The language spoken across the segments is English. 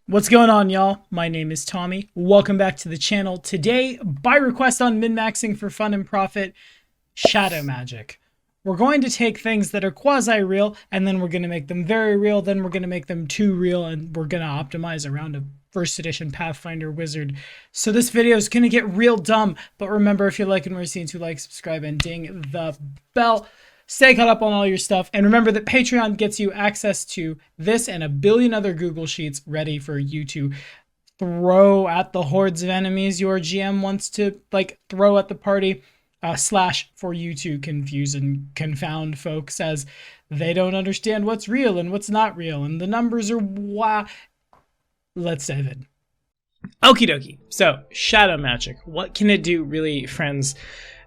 What's going on, y'all? My name is Tommy. Welcome back to the channel. Today, by request on min-maxing for fun and profit, shadow magic. We're going to take things that are quasi-real, and then we're going to make them very real, then we're going to make them too real, and we're going to optimize around a first edition Pathfinder wizard. So this video is going to get real dumb, but remember, if you're liking what you're seeing, to like, subscribe, and ding the bell. Stay caught up on all your stuff. And remember that Patreon gets you access to this and a billion other Google Sheets ready for you to throw at the hordes of enemies your GM wants to throw at the party. Slash for you to confuse and confound folks as they don't understand what's real and what's not real. And the numbers are Let's dive in. Okie dokie. So shadow magic. What can it do really, friends?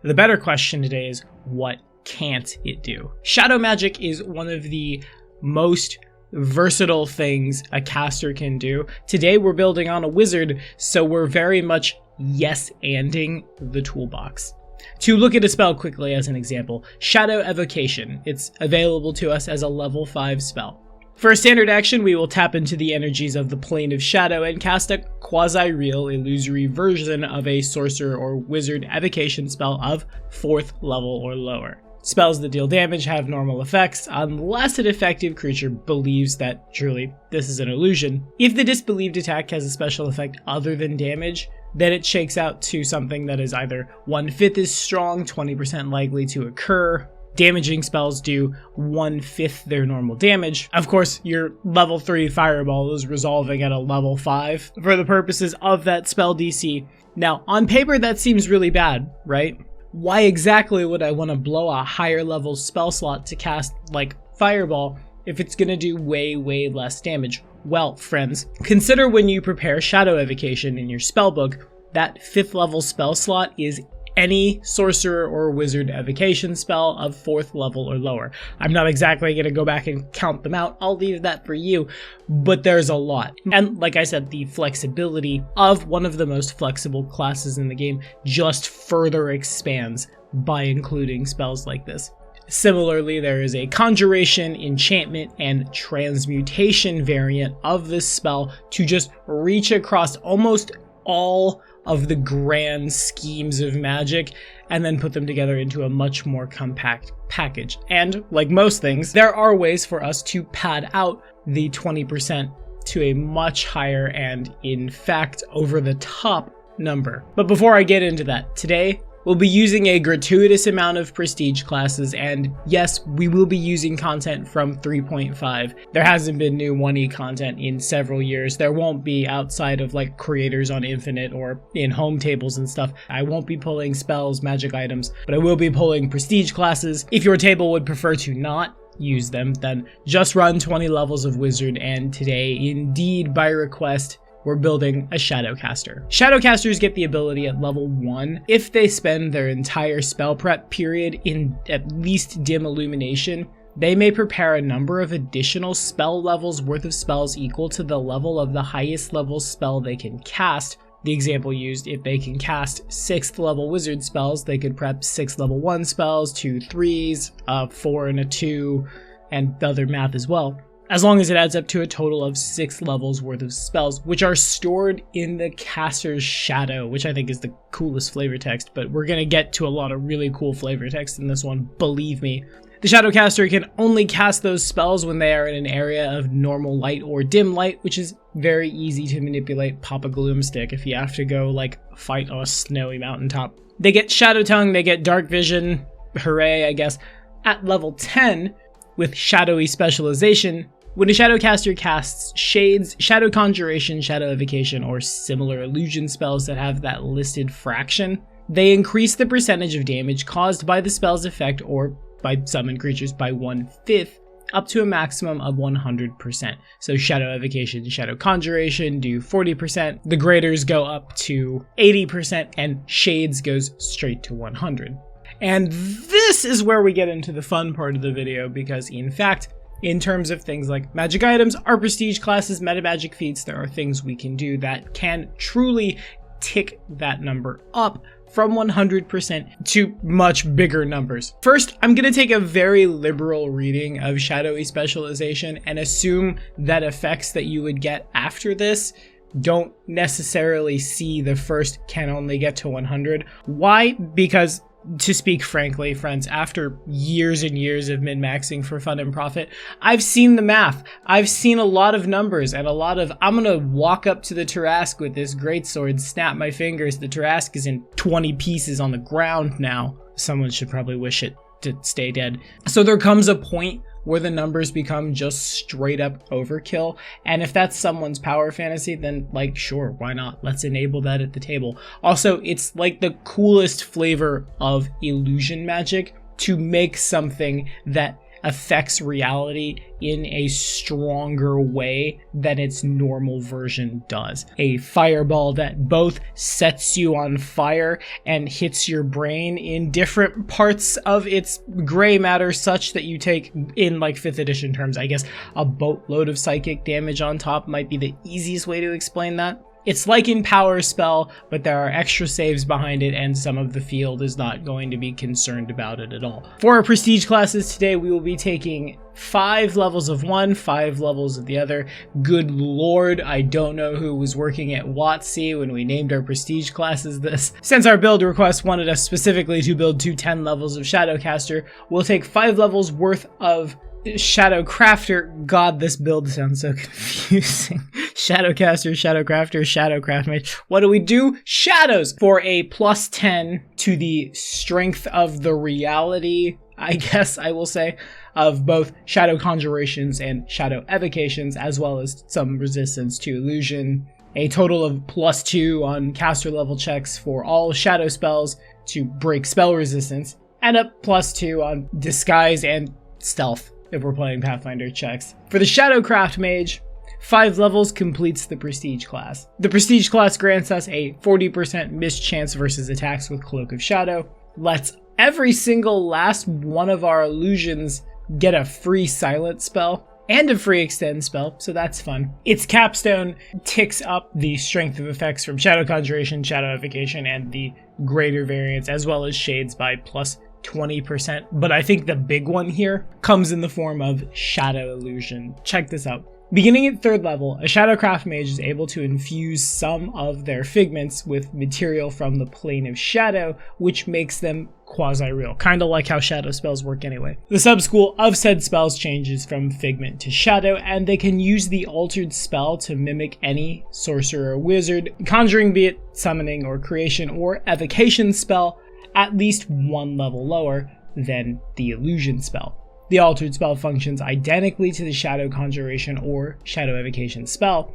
The better question today is what can't it do? Shadow magic is one of the most versatile things a caster can do. Today we're building on a wizard, so we're very much yes-anding the toolbox. To look at a spell quickly as an example, Shadow Evocation. It's available to us as a level 5 spell. For a standard action, we will tap into the energies of the Plane of Shadow and cast a quasi-real, illusory version of a sorcerer or wizard evocation spell of 4th level or lower. Spells that deal damage have normal effects unless an effective creature believes that truly this is an illusion. If the disbelieved attack has a special effect other than damage, then it shakes out to something that is either 1/5 as strong, 20% likely to occur. Damaging spells do 1/5 their normal damage. Of course, your level 3 fireball is resolving at a level 5 for the purposes of that spell DC. Now, on paper that seems really bad, right? Why exactly would I want to blow a higher level spell slot to cast like Fireball if it's going to do way less damage? Well, friends, consider when you prepare Shadow Evocation in your spellbook, that 5th level spell slot is any sorcerer or wizard evocation spell of 4th level or lower. I'm not exactly going to go back and count them out, I'll leave that for you, but there's a lot. And like I said, the flexibility of one of the most flexible classes in the game just further expands by including spells like this. Similarly, there is a conjuration, enchantment, and transmutation variant of this spell to just reach across almost all of the grand schemes of magic and then put them together into a much more compact package. And like most things, there are ways for us to pad out the 20% to a much higher and in fact over the top number. But before I get into that, today we'll be using a gratuitous amount of prestige classes, and yes, we will be using content from 3.5. There hasn't been new 1E content in several years. There won't be outside of like creators on Infinite or in home tables and stuff. I won't be pulling spells, magic items, but I will be pulling prestige classes. If your table would prefer to not use them, then just run 20 levels of wizard, and today, indeed by request, we're building a Shadowcaster. Shadowcasters get the ability at level 1 if they spend their entire spell prep period in at least dim illumination. They may prepare a number of additional spell levels worth of spells equal to the level of the highest level spell they can cast. The example used, if they can cast 6th level wizard spells, they could prep 6 level 1 spells, 2 3s, a 4 and a 2, and the other math as well, as long as it adds up to a total of 6 levels worth of spells, which are stored in the caster's shadow, which I think is the coolest flavor text, but we're going to get to a lot of really cool flavor text in this one, believe me. The Shadowcaster can only cast those spells when they are in an area of normal light or dim light, which is very easy to manipulate. Pop a gloom stick if you have to go like fight on a snowy mountaintop. They get Shadow Tongue, they get Dark Vision, hooray I guess. At level 10, with Shadowy Specialization, when a Shadowcaster casts Shades, Shadow Conjuration, Shadow Evocation, or similar illusion spells that have that listed fraction, they increase the percentage of damage caused by the spell's effect or by summoned creatures by 1/5, up to a maximum of 100%. So Shadow Evocation, Shadow Conjuration do 40%, the graders go up to 80%, and Shades goes straight to 100. And this is where we get into the fun part of the video, because in fact, in terms of things like magic items, our prestige classes, meta magic feats, there are things we can do that can truly tick that number up from 100% to much bigger numbers. First, I'm going to take a very liberal reading of shadowy specialization and assume that effects that you would get after this don't necessarily see the first can only get to 100. Why? Because, to speak frankly, friends, after years and years of min-maxing for fun and profit, I've seen the math. I've seen a lot of numbers and a lot of, I'm gonna walk up to the Tarrasque with this greatsword, snap my fingers, the Tarrasque is in 20 pieces on the ground now. Someone should probably wish it to stay dead. So there comes a point where the numbers become just straight up overkill. And if that's someone's power fantasy, then like, sure, why not? Let's enable that at the table. Also, it's like the coolest flavor of illusion magic to make something that affects reality in a stronger way than its normal version does. A fireball that both sets you on fire and hits your brain in different parts of its gray matter such that you take, in like 5th edition terms, I guess, a boatload of psychic damage on top might be the easiest way to explain that. It's like in Power Spell, but there are extra saves behind it, and some of the field is not going to be concerned about it at all. For our prestige classes today, we will be taking 5 levels of one, 5 levels of the other. Good lord, I don't know who was working at WotC when we named our prestige classes this. Since our build request wanted us specifically to build 2 10 levels of Shadowcaster, we'll take 5 levels worth of Shadowcrafter. God, this build sounds so confusing. Shadowcaster, Shadowcrafter, Shadowcraft Mage. What do we do? Shadows! For a plus 10 to the strength of the reality, I guess I will say, of both Shadow Conjurations and Shadow Evocations, as well as some resistance to illusion. A total of plus 2 on caster level checks for all shadow spells to break spell resistance, and a plus 2 on disguise and stealth if we're playing Pathfinder checks. For the Shadowcraft Mage, 5 levels completes the Prestige class. The Prestige class grants us a 40% mischance versus attacks with Cloak of Shadow, lets every single last one of our illusions get a free silent spell, and a free extend spell, so that's fun. Its capstone ticks up the strength of effects from Shadow Conjuration, Shadow Evocation, and the greater variants, as well as shades by plus 20%, but I think the big one here comes in the form of Shadow Illusion. Check this out. Beginning at 3rd level, a Shadowcraft Mage is able to infuse some of their figments with material from the plane of shadow, which makes them quasi-real, kind of like how shadow spells work anyway. The subschool of said spells changes from figment to shadow, and they can use the altered spell to mimic any sorcerer or wizard, conjuring, be it summoning or creation or evocation spell, at least 1 level lower than the illusion spell. The altered spell functions identically to the Shadow Conjuration or Shadow Evocation spell,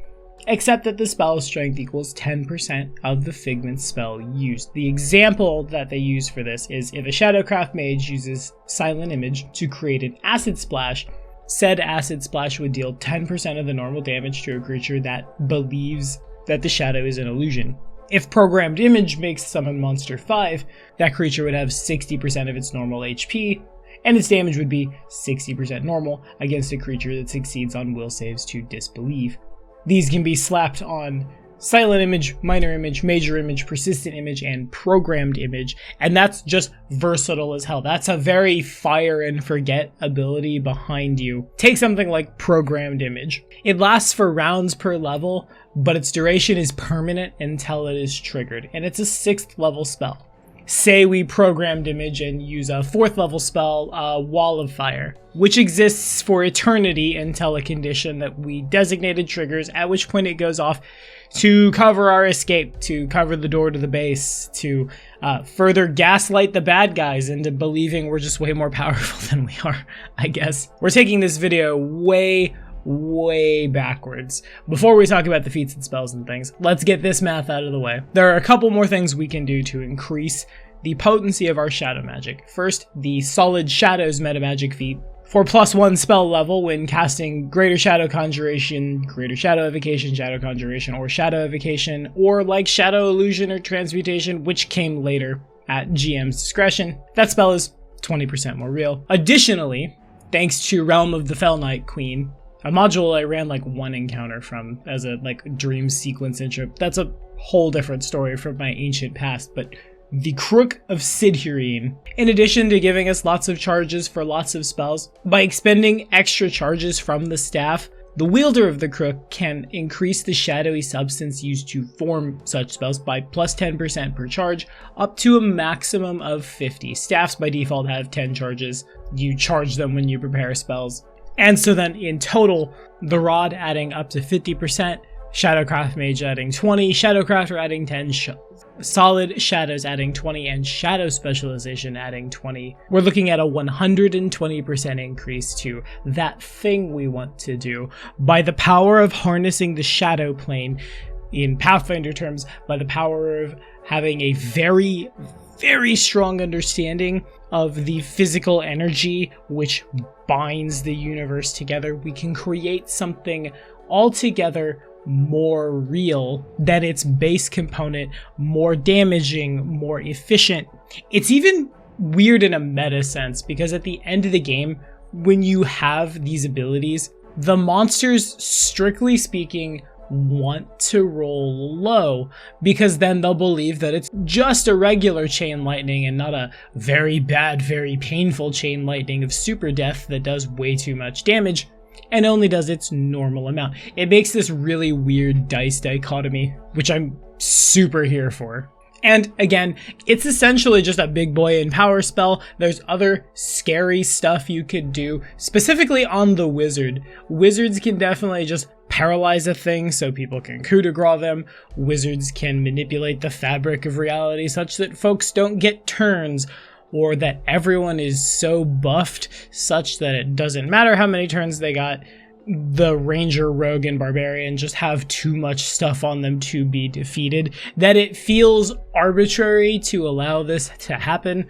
except that the spell's strength equals 10% of the figment spell used. The example that they use for this is if a Shadowcraft Mage uses Silent Image to create an Acid Splash, said Acid Splash would deal 10% of the normal damage to a creature that believes that the shadow is an illusion. If Programmed Image makes Summon Monster 5, that creature would have 60% of its normal HP, and its damage would be 60% normal against a creature that succeeds on will saves to disbelieve. These can be slapped on Silent Image, Minor Image, Major Image, Persistent Image, and Programmed Image, and that's just versatile as hell. That's a very fire and forget ability behind you. Take something like Programmed Image. It lasts for rounds per level, but its duration is permanent until it is triggered, and it's a 6th level spell. Say we Programmed Image and use a 4th level spell, Wall of Fire, which exists for eternity until a condition that we designated triggers, at which point it goes off to cover our escape, to cover the door to the base, to further gaslight the bad guys into believing we're just way more powerful than we are, I guess. We're taking this video way backwards. Before we talk about the feats and spells and things, let's get this math out of the way. There are a couple more things we can do to increase the potency of our shadow magic. First, the Solid Shadows metamagic feat. For +1 spell level when casting Greater Shadow Conjuration, Greater Shadow Evocation, Shadow Conjuration, or Shadow Evocation, or like Shadow Illusion or Transmutation, which came later at GM's discretion, that spell is 20% more real. Additionally, thanks to Realm of the Fell Knight Queen, a module I ran like 1 encounter from as a like dream sequence intro. That's a whole different story from my ancient past, but the Crook of Sidhurine. In addition to giving us lots of charges for lots of spells, by expending extra charges from the staff, the wielder of the crook can increase the shadowy substance used to form such spells by plus 10% per charge, up to a maximum of 50. Staffs by default have 10 charges. You charge them when you prepare spells. And so then in total, the rod adding up to 50%, Shadowcraft Mage adding 20, Shadowcrafter adding 10, Solid Shadows adding 20, and Shadow Specialization adding 20. We're looking at a 120% increase to that thing we want to do by the power of harnessing the Shadow Plane, in Pathfinder terms, by the power of having a very, very strong understanding of the physical energy which binds the universe together. We can create something altogether more real than its base component, more damaging, more efficient. It's even weird in a meta sense, because at the end of the game, when you have these abilities, the monsters, strictly speaking, want to roll low, because then they'll believe that it's just a regular chain lightning and not a very bad, very painful chain lightning of super death that does way too much damage and only does its normal amount. It makes this really weird dice dichotomy, which I'm super here for. And again, it's essentially just a big boy in power spell. There's other scary stuff you could do, specifically on the wizard. Wizards can definitely just paralyze a thing so people can coup de grace them. Wizards can manipulate the fabric of reality such that folks don't get turns, or that everyone is so buffed such that it doesn't matter how many turns they got. The Ranger, Rogue, and Barbarian just have too much stuff on them to be defeated, that it feels arbitrary to allow this to happen.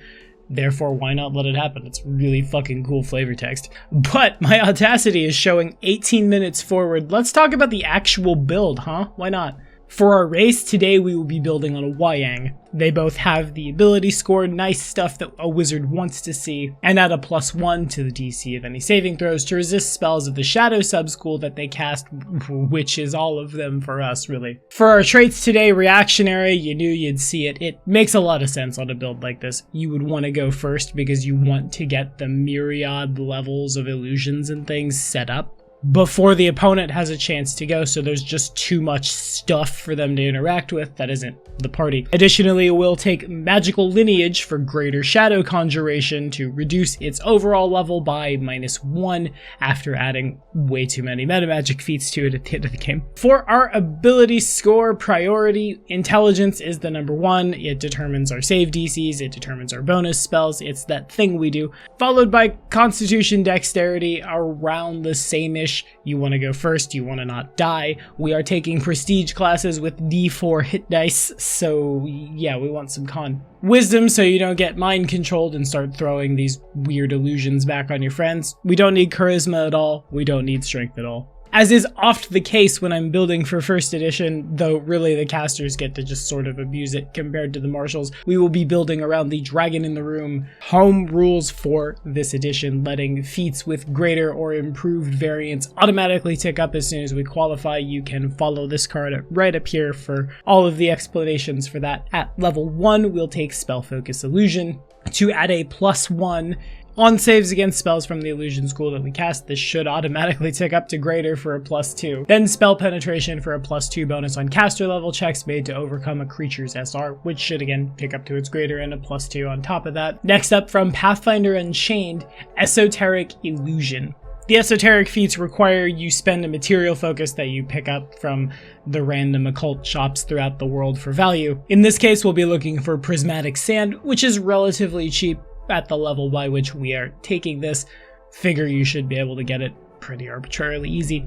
Therefore, why not let it happen? It's really fucking cool flavor text. But my Audacity is showing 18 minutes forward. Let's talk about the actual build, huh? Why not? For our race, today we will be building on a Wayang. They both have the ability score, nice stuff that a wizard wants to see, and add a +1 to the DC of any saving throws to resist spells of the Shadow sub-school that they cast, which is all of them for us, really. For our traits today, reactionary, you knew you'd see it. It makes a lot of sense on a build like this. You would want to go first because you want to get the myriad levels of illusions and things set up before the opponent has a chance to go, so there's just too much stuff for them to interact with that isn't the party. Additionally, we'll take magical lineage for greater shadow conjuration to reduce its overall level by -1 after adding way too many metamagic feats to it at the end of the game. For our ability score priority, intelligence is the number 1. It determines our save DCs, it determines our bonus spells, it's that thing we do, followed by constitution dexterity, around the same-ish. You want to go first, you want to not die. We are taking prestige classes with D4 hit dice, so yeah, we want some con. Wisdom, so you don't get mind controlled and start throwing these weird illusions back on your friends. We don't need charisma at all, we don't need strength at all. As is oft the case when I'm building for first edition, though really the casters get to just sort of abuse it compared to the marshals, we will be building around the Dragon in the Room home rules for this edition, letting feats with greater or improved variants automatically tick up as soon as we qualify. You can follow this card right up here for all of the explanations for that. At level 1, we'll take Spell Focus Illusion to add a +1 on saves against spells from the illusion school that we cast. This should automatically tick up to greater for a +2. Then spell penetration for a +2 bonus on caster level checks made to overcome a creature's SR, which should again pick up to its greater and a +2 on top of that. Next up, from Pathfinder Unchained, Esoteric Illusion. The esoteric feats require you spend a material focus that you pick up from the random occult shops throughout the world for value. In this case, we'll be looking for Prismatic Sand, which is relatively cheap at the level by which we are taking this. Figure you should be able to get it pretty arbitrarily easy.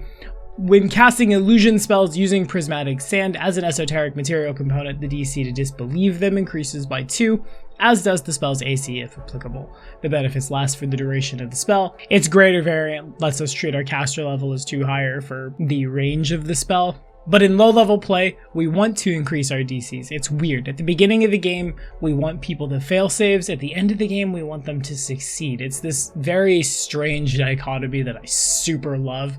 When casting illusion spells using Prismatic Sand as an esoteric material component, the DC to disbelieve them increases by 2, as does the spell's AC if applicable. The benefits last for the duration of the spell. Its greater variant lets us treat our caster level as 2 higher for the range of the spell. But in low-level play, we want to increase our DCs. It's weird. At the beginning of the game, we want people to fail saves. At the end of the game, we want them to succeed. It's this very strange dichotomy that I super love.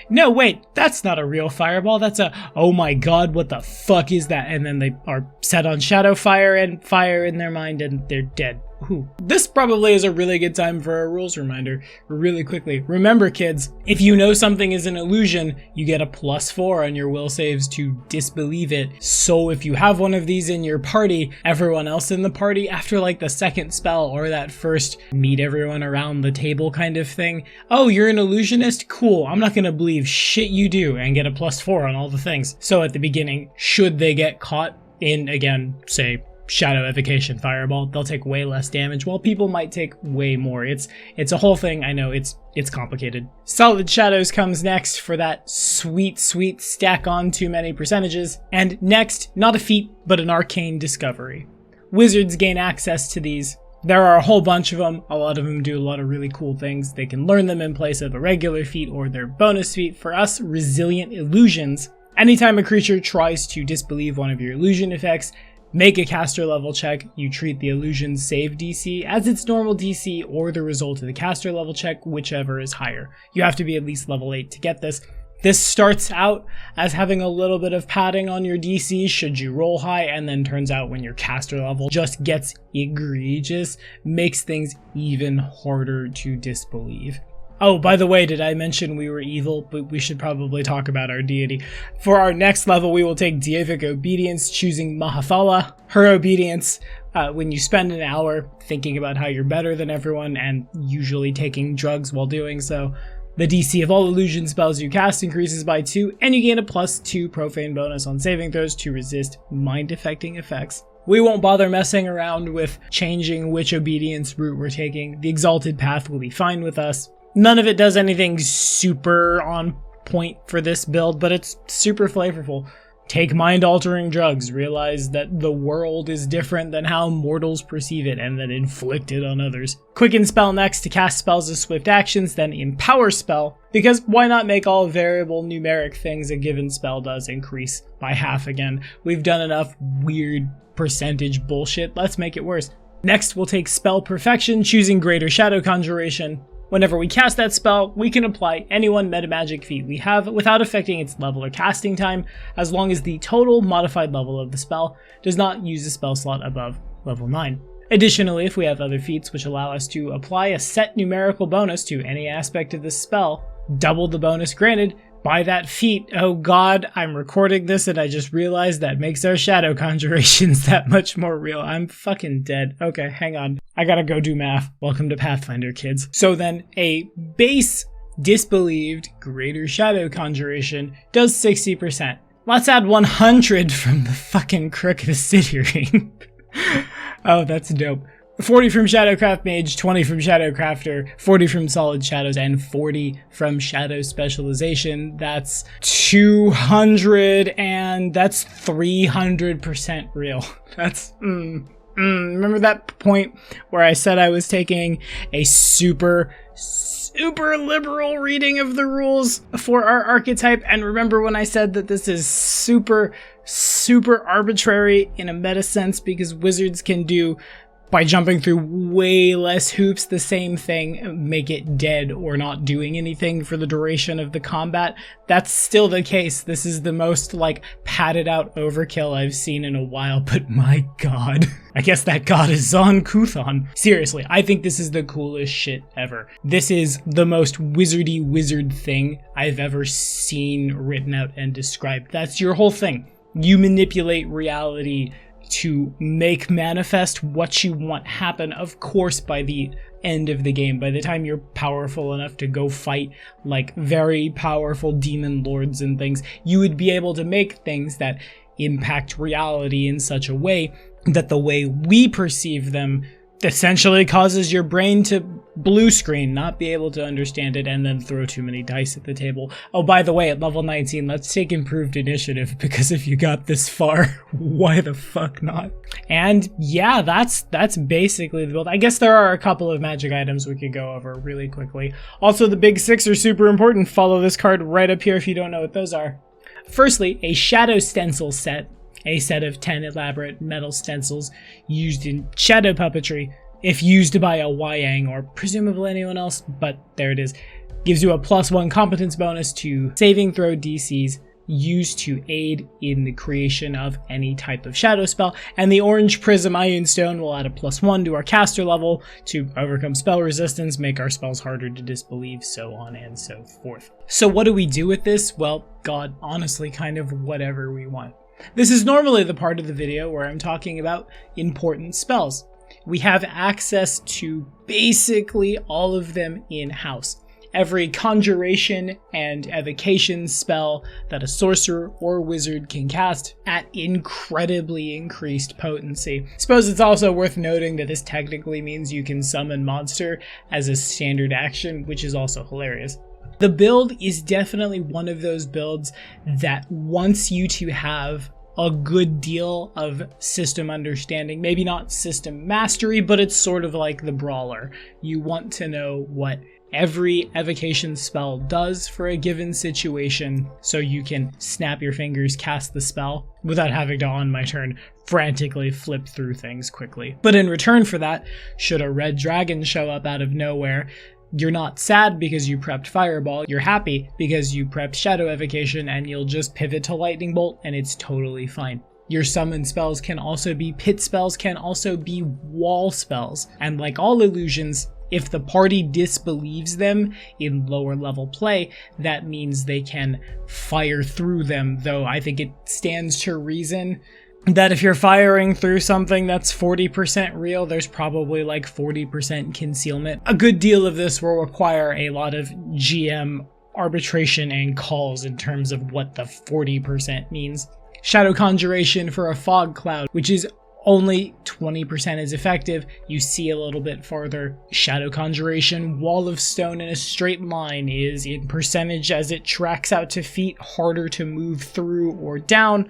no, wait, that's not a real fireball. That's a, oh my god, what the fuck is that? And then they are set on shadow fire and fire in their mind and they're dead. Ooh. This probably is a really good time for a rules reminder really quickly. Remember, kids, if you know something is an illusion, you get a +4 on your will saves to disbelieve it. So if you have one of these in your party, everyone else in the party, after like the second spell or that first meet everyone around the table kind of thing, oh, you're an illusionist? Cool, I'm not gonna believe shit you do, and get a +4 on all the things. So at the beginning, should they get caught in, again, say, Shadow Evocation Fireball, they'll take way less damage, while people might take way more. It's a whole thing. I know it's complicated. Solid Shadows comes next for that sweet stack on too many percentages. And next, not a feat, but an arcane discovery. Wizards gain access to these. There are a whole bunch of them. A lot of them do a lot of really cool things. They can learn them in place of a regular feat or their bonus feat. For us, Resilient Illusions. Anytime a creature tries to disbelieve one of your illusion effects, make a caster level check. You treat the illusion's save DC as its normal DC or the result of the caster level check, whichever is higher. You have to be at least level 8 to get this. This starts out as having a little bit of padding on your DC should you roll high, and then turns out when your caster level just gets egregious, makes things even harder to disbelieve. Oh, by the way, did I mention we were evil? But we should probably talk about our deity. For our next level, we will take Deific Obedience, choosing Mahathala. Her obedience, when you spend an hour thinking about how you're better than everyone and usually taking drugs while doing so, the DC of all illusion spells you cast increases by 2, and you gain a +2 profane bonus on saving throws to resist mind-affecting effects. We won't bother messing around with changing which obedience route we're taking. The Exalted Path will be fine with us. None of it does anything super on point for this build, but it's super flavorful. Take mind-altering drugs, realize that the world is different than how mortals perceive it, and then inflict it on others. Quicken Spell next to cast spells as swift actions, then Empower Spell, because why not make all variable numeric things a given spell does increase by half again? We've done enough weird percentage bullshit, let's make it worse. Next, we'll take Spell Perfection, choosing Greater Shadow Conjuration. Whenever we cast that spell, we can apply any one metamagic feat we have without affecting its level or casting time, as long as the total modified level of the spell does not use a spell slot above level 9. Additionally, if we have other feats which allow us to apply a set numerical bonus to any aspect of the spell, double the bonus granted by that feat. Oh god, I'm recording this and I just realized that makes our shadow conjurations that much more real. I'm fucking dead. Okay, hang on. I gotta go do math. Welcome to Pathfinder, kids. So then, a base disbelieved Greater Shadow Conjuration does 60%. Let's add 100 from the fucking Crook of Ring. Oh, that's dope. 40 from Shadowcraft Mage, 20 from Shadowcrafter, 40 from Solid Shadows, and 40 from Shadow Specialization. That's 200, and that's 300% real. That's, remember that point where I said I was taking a super liberal reading of the rules for our archetype? And remember when I said that this is super arbitrary in a meta sense, because wizards can do, by jumping through way less hoops, the same thing, make it dead or not doing anything for the duration of the combat. That's still the case. This is the most, like, padded out overkill I've seen in a while, but my god. I guess that god is Zon Kuthon. Seriously, I think this is the coolest shit ever. This is the most wizardy wizard thing I've ever seen written out and described. That's your whole thing. You manipulate reality to make manifest what you want happen. Of course, by the end of the game, by the time you're powerful enough to go fight like very powerful demon lords and things, you would be able to make things that impact reality in such a way that the way we perceive them essentially causes your brain to blue screen, not be able to understand it, and then throw too many dice at the table. Oh, by the way, at level 19, let's take improved initiative, because if you got this far, why the fuck not? And yeah, that's basically the build. I guess there are a couple of magic items we could go over really quickly. Also, the big 6 are super important. Follow this card right up here if you don't know what those are. Firstly, a Shadow Stencil set. A set of 10 elaborate metal stencils used in shadow puppetry. If used by a Wayang or presumably anyone else, but there it is. Gives you a +1 competence bonus to saving throw DCs used to aid in the creation of any type of shadow spell, and the orange prism iron stone will add a +1 to our caster level to overcome spell resistance, make our spells harder to disbelieve, so on and so forth. So what do we do with this? Well, God, honestly, kind of whatever we want. This is normally the part of the video where I'm talking about important spells. We have access to basically all of them in-house. Every conjuration and evocation spell that a sorcerer or wizard can cast at incredibly increased potency. Suppose it's also worth noting that this technically means you can summon monster as a standard action, which is also hilarious. The build is definitely one of those builds that wants you to have a good deal of system understanding. Maybe not system mastery, but it's sort of like the brawler. You want to know what every evocation spell does for a given situation, so you can snap your fingers, cast the spell, without having to, on my turn, frantically flip through things quickly. But in return for that, should a red dragon show up out of nowhere, you're not sad because you prepped Fireball, you're happy because you prepped Shadow Evocation, and you'll just pivot to Lightning Bolt, and it's totally fine. Your summon spells can also be pit spells, can also be wall spells, and like all illusions, if the party disbelieves them in lower level play, that means they can fire through them, though I think it stands to reason that if you're firing through something that's 40% real, there's probably like 40% concealment. A good deal of this will require a lot of GM arbitration and calls in terms of what the 40% means. Shadow Conjuration for a fog cloud, which is only 20% is effective. You see a little bit farther. Shadow Conjuration, Wall of Stone in a straight line is in percentage as it tracks out to feet, harder to move through or down.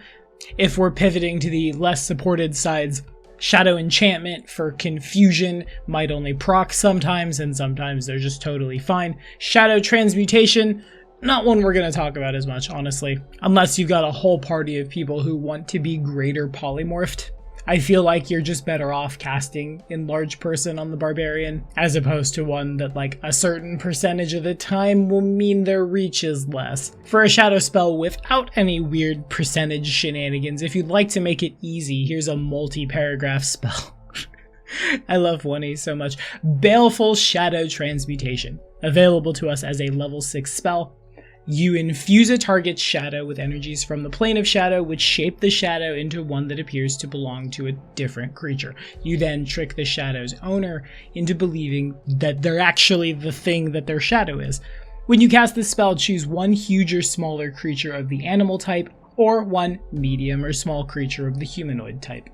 If we're pivoting to the less supported sides, Shadow Enchantment for confusion might only proc sometimes, and sometimes they're just totally fine. Shadow Transmutation, not one we're going to talk about as much, honestly, unless you've got a whole party of people who want to be greater polymorphed. I feel like you're just better off casting Enlarge Person on the Barbarian, as opposed to one that like a certain percentage of the time will mean their reach is less. For a shadow spell without any weird percentage shenanigans, if you'd like to make it easy, here's a multi-paragraph spell. I love 1E so much. Baleful Shadow Transmutation, available to us as a level 6 spell. You infuse a target's shadow with energies from the plane of shadow, which shape the shadow into one that appears to belong to a different creature. You then trick the shadow's owner into believing that they're actually the thing that their shadow is. When you cast this spell, choose one huge or smaller creature of the animal type, or one medium or small creature of the humanoid type.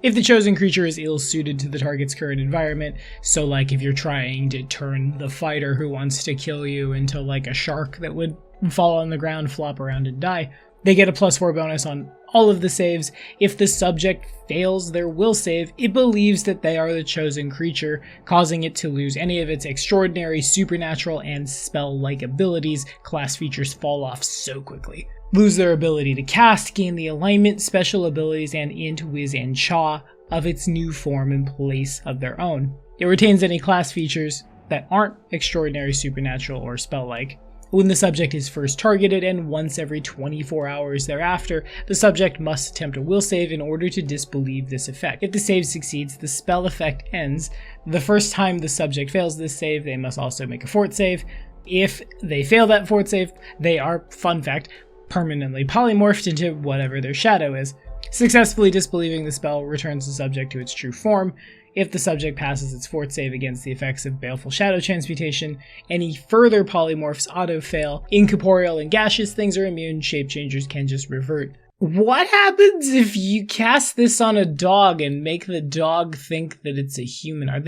If the chosen creature is ill-suited to the target's current environment, so like if you're trying to turn the fighter who wants to kill you into like a shark that would fall on the ground, flop around, and die, they get a +4 bonus on all of the saves. If the subject fails their will save, it believes that they are the chosen creature, causing it to lose any of its extraordinary, supernatural, and spell-like abilities. Class features fall off so quickly. Lose their ability to cast, gain the alignment, special abilities, and int, whiz, and chaw of its new form in place of their own. It retains any class features that aren't extraordinary, supernatural, or spell-like. When the subject is first targeted, and once every 24 hours thereafter, the subject must attempt a will save in order to disbelieve this effect. If the save succeeds, the spell effect ends. The first time the subject fails this save, they must also make a fort save. If they fail that fort save, they are, fun fact, permanently polymorphed into whatever their shadow is. Successfully disbelieving the spell returns the subject to its true form. If the subject passes its fort save against the effects of Baleful Shadow Transmutation, any further polymorphs auto-fail. Incorporeal and gaseous things are immune, shape changers can just revert. What happens if you cast this on a dog and make the dog think that it's a human? Are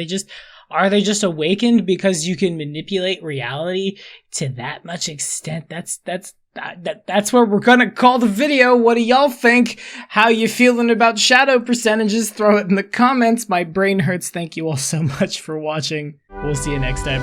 they just awakened because you can manipulate reality to that much extent? That's where we're gonna call the video. What do y'all think? How you feeling about shadow percentages? Throw it in the comments. My brain hurts. Thank you all so much for watching. We'll see you next time.